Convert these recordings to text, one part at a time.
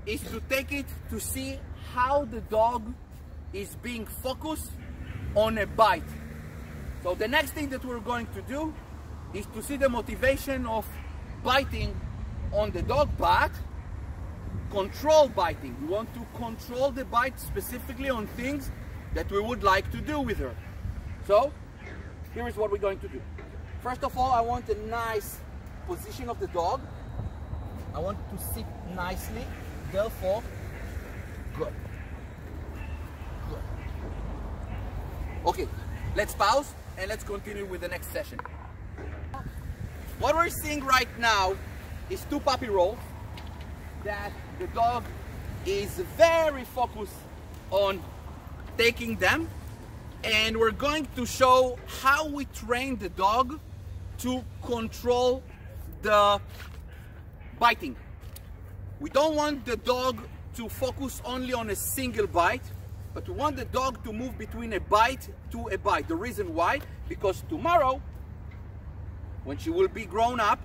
is to take it to see how the dog is being focused on a bite. So the next thing that we're going to do is to see the motivation of biting on the dog, but control biting. We want to control the bite specifically on things that we would like to do with her. So here is what we're going to do. First of all, I want a nice position of the dog. I want to sit nicely, therefore, good. Good. Okay, let's pause and let's continue with the next session. What we're seeing right now is two puppy rolls that the dog is very focused on taking them, and we're going to show how we train the dog to control the biting. We don't want the dog to focus only on a single bite, but we want the dog to move between a bite to a bite. The reason why? Because tomorrow, when she will be grown up,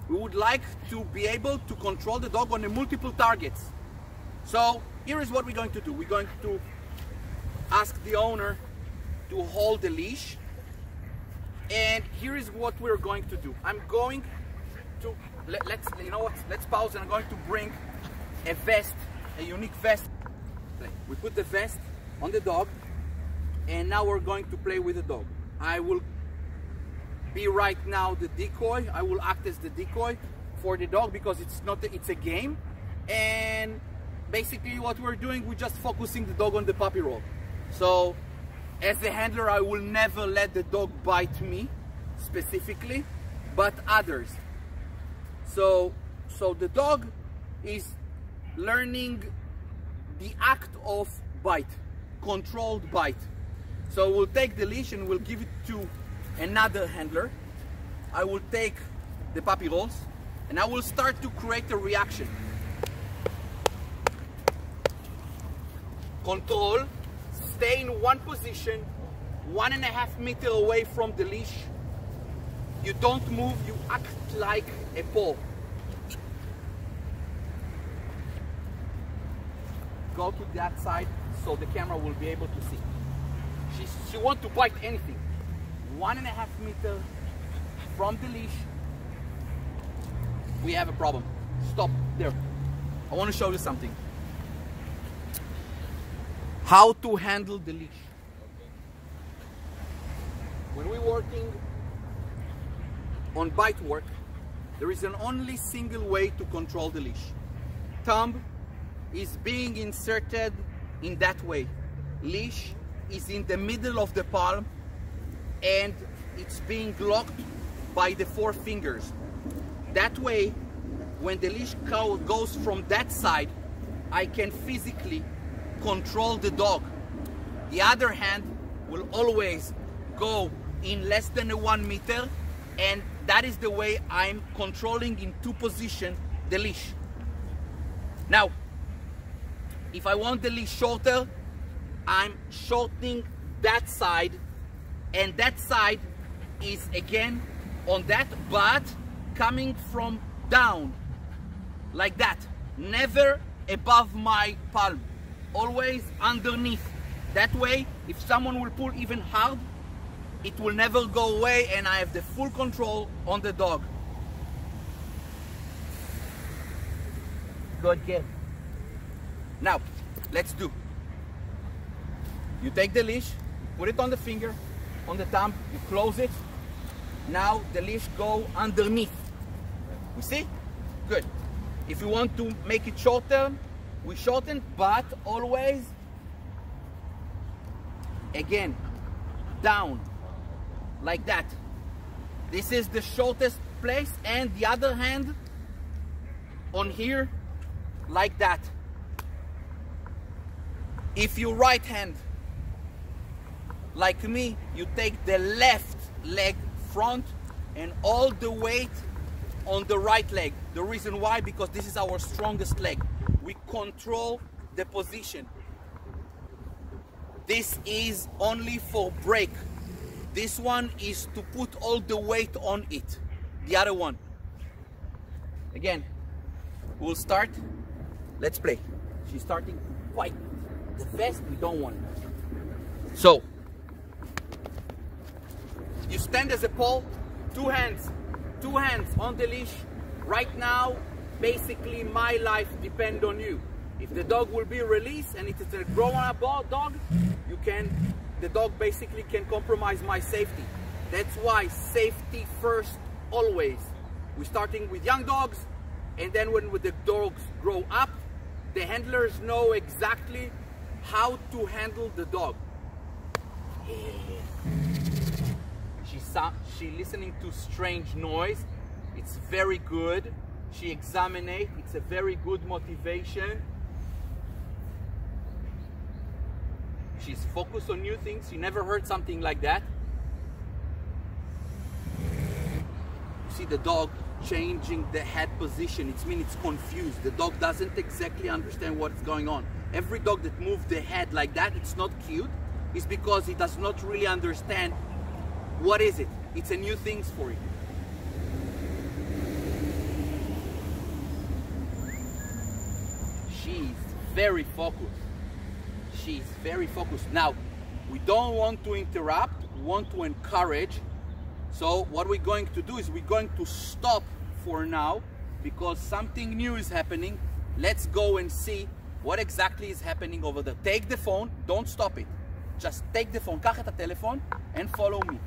we would like to be able to control the dog on a multiple targets. So here is what we're going to do. We're going to ask the owner to hold the leash, and here is what we're going to do. I'm going to let's pause, and I'm going to bring a vest, a unique vest. We put the vest on the dog, and now we're going to play with the dog. I will be right now the decoy. I will act as the decoy for the dog because it's a game, and basically what we're doing, we're just focusing the dog on the puppy roll. So as a handler, I will never let the dog bite me specifically, but others. So the dog is learning the act of bite, controlled bite. So we'll take the leash and we'll give it to another handler. I will take the puppy rolls and I will start to create a reaction. Control, stay in one position, 1.5 meters away from the leash. You don't move, you act like a paw. Go to that side so the camera will be able to see. She wants to bite anything. 1.5 meters from the leash. We have a problem. Stop there. I want to show you something. How to handle the leash. When we're working on bite work, there is an only single way to control the leash. Thumb is being inserted in that way. Leash is in the middle of the palm and it's being locked by the 4 fingers. That way, when the leash goes from that side, I can physically control the dog. The other hand will always go in less than 1 meter, and that is the way I'm controlling in 2 positions the leash. Now, if I want the leash shorter, I'm shortening that side, and that side is again on that, but coming from down, like that. Never above my palm, always underneath. That way, if someone will pull even hard, it will never go away, and I have the full control on the dog. Good girl. Now, let's do. You take the leash, put it on the finger, on the thumb, you close it. Now the leash go underneath. You see? Good. If you want to make it shorter, we shorten, but always, again, down, like that. This is the shortest place, and the other hand on here, like that. If you right hand, like me, you take the left leg front and all the weight on the right leg. The reason why, because this is our strongest leg. We control the position. This is only for break. This one is to put all the weight on it. The other one. Again, we'll start Let's play. She's starting to fight. The vest, we don't want it. So, you stand as a pole, two hands on the leash. Right now, basically my life depends on you. If the dog will be released and it is a grown-up dog, the dog basically can compromise my safety. That's why safety first, always. We're starting with young dogs, and then when the dogs grow up, the handlers know exactly how to handle the dog. She's listening to strange noise. It's very good. She examines it. It's a very good motivation. She's focused on new things. She never heard something like that. You see the dog changing the head position. It means it's confused. The dog doesn't exactly understand what's going on. Every dog that moves the head like that, it's not cute. It's because it does not really understand what is it. It's a new thing for it. She's very focused. She's very focused. Now, we don't want to interrupt, we want to encourage. So what we're going to do is we're going to stop for now because something new is happening. Let's go and see what exactly is happening over there. Take the phone, don't stop it. Just take the phone, קח את הטלפון and follow me.